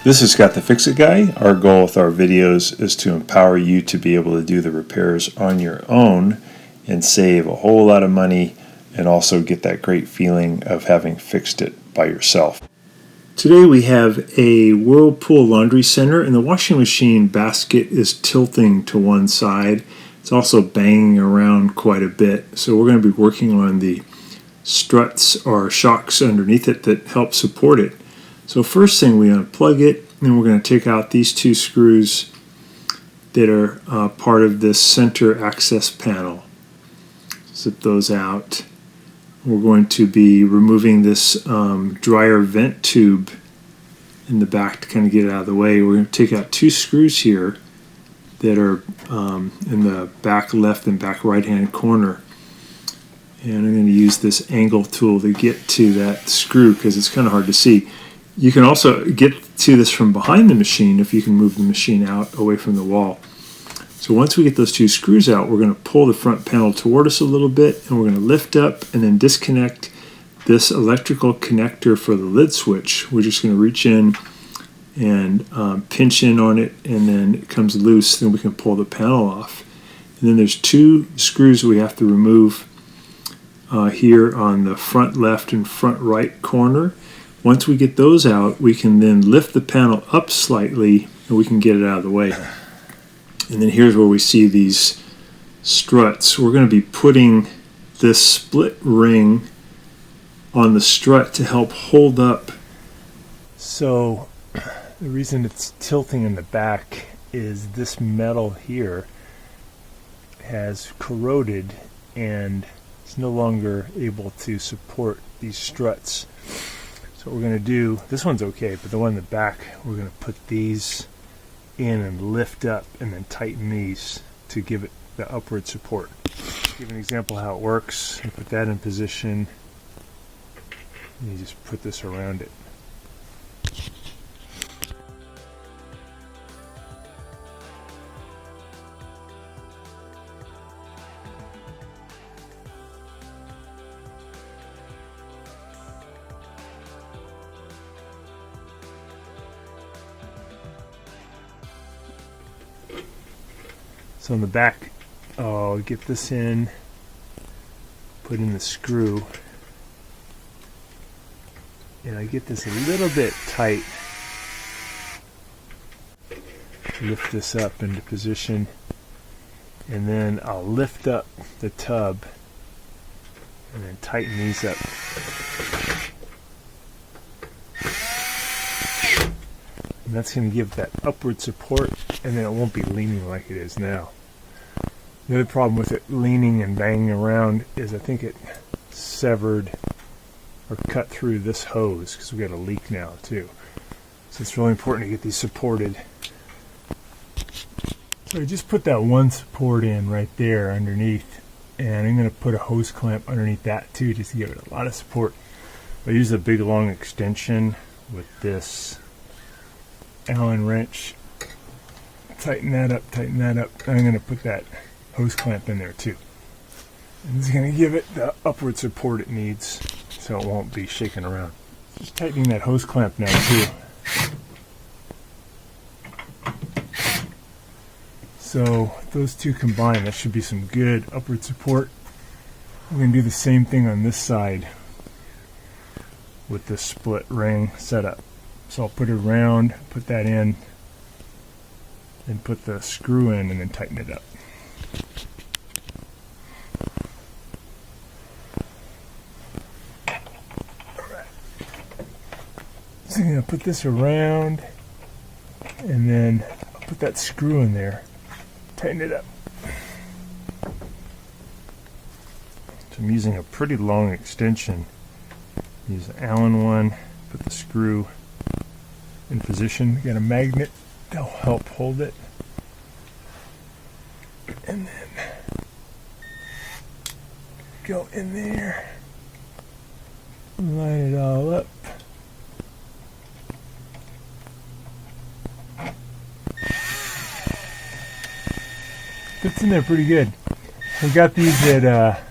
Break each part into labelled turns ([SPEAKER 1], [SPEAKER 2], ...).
[SPEAKER 1] This is Scott the Fix-It Guy. Our goal with our videos is to empower you to be able to do the repairs on your own and save a whole lot of money and also get that great feeling of having fixed it by yourself. Today we have a Whirlpool laundry center, and the washing machine basket is tilting to one side. It's also banging around quite a bit, so we're going to be working on the struts or shocks underneath it that help support it. So first thing, we unplug it, and we're going to take out these two screws that are part of this center access panel. Zip those out. We're going to be removing this dryer vent tube in the back to kind of get it out of the way. We're going to take out two screws here that are in the back left and back right hand corner. And I'm going to use this angle tool to get to that screw because it's kind of hard to see. You can also get to this from behind the machine if you can move the machine out away from the wall. So once we get those two screws out, we're going to pull the front panel toward us a little bit, and we're going to lift up and then disconnect this electrical connector for the lid switch. We're just going to reach in and pinch in on it, and then it comes loose. Then we can pull the panel off. And then there's two screws we have to remove here on the front left and front right corner. Once we get those out, we can then lift the panel up slightly, and we can get it out of the way. And then here's where we see these struts. We're going to be putting this split ring on the strut to help hold up. So the reason it's tilting in the back is this metal here has corroded and it's no longer able to support these struts. So what we're going to do, this one's okay, but the one in the back, we're going to put these in and lift up and then tighten these to give it the upward support. Give an example how it works. You put that in position and you just put this around it. So in the back, I'll get this in, put in the screw, and I get this a little bit tight. Lift this up into position, and then I'll lift up the tub and then tighten these up. And that's going to give that upward support, and then it won't be leaning like it is now. The other problem with it leaning and banging around is I think it severed or cut through this hose because we got a leak now too. So it's really important to get these supported. So I just put that one support in right there underneath, and I'm going to put a hose clamp underneath that too just to give it a lot of support. I use a big long extension with this Allen wrench. Tighten that up, tighten that up. I'm going to put that hose clamp in there too. And this is going to give it the upward support it needs so it won't be shaking around. Just tightening that hose clamp now too. So those two combined, that should be some good upward support. We're going to do the same thing on this side with this split ring setup. So I'll put it around, put that in, and put the screw in and then tighten it up. Alright. So I'm going to put this around and then I'll put that screw in there, tighten it up. So I'm using a pretty long extension. Use the Allen one, put the screw in position. Got a magnet that'll help hold it. And then go in there, line it all up. Fits in there pretty good. We got these at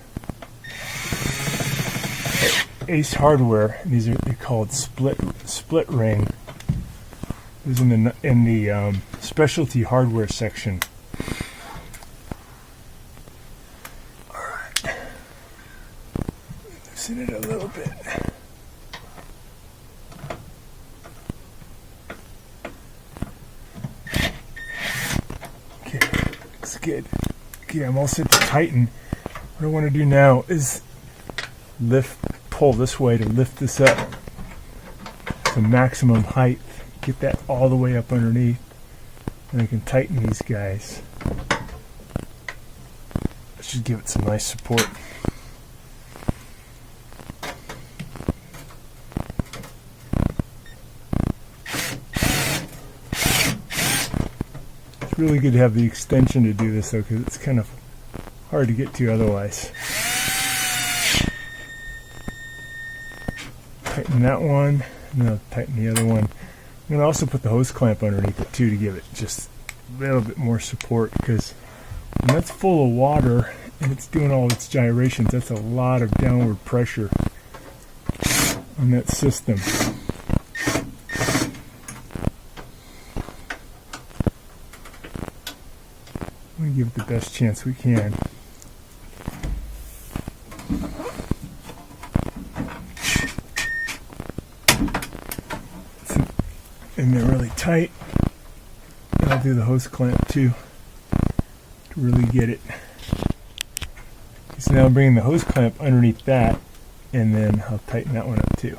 [SPEAKER 1] Ace Hardware. These are called split ring.
[SPEAKER 2] It was in the specialty hardware section. All right, loosen it a little bit. Okay, looks good. Okay, I'm all set to tighten. What I want to do now is pull this way to lift this up to maximum height. Get that all the way up underneath, and I can tighten these guys. That should give it some nice support. It's really good to have the extension to do this though, because it's kind of hard to get to otherwise. Tighten that one, and then I'll tighten the other one. I'm going to also put the hose clamp underneath it too to give it just a little bit more support, because when that's full of water and it's doing all its gyrations, that's a lot of downward pressure on that system. I'm going to give it the best chance we can. And they're really tight. And I'll do the hose clamp too to really get it. So now I'm bringing the hose clamp underneath that, and then I'll tighten that one up too.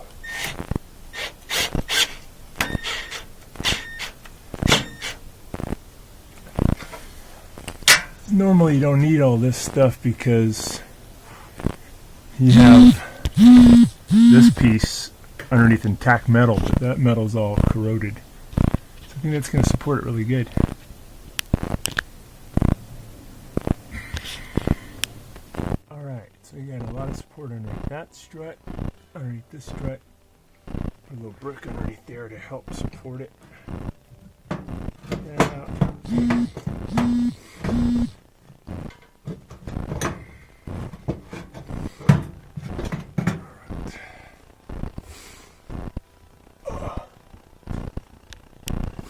[SPEAKER 2] Normally you don't need all this stuff because you have this piece underneath intact metal, but that metal's all corroded. So I think that's going to support it really good. Alright, so you got a lot of support underneath that strut, underneath this strut. Put a little brick underneath there to help support it.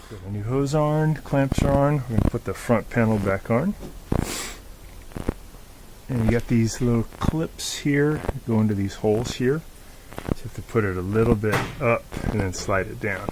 [SPEAKER 2] The new hose on, clamps are on. We're going to put the front panel back on. And you got these little clips here that go into these holes here. So you have to put it a little bit up and then slide it down.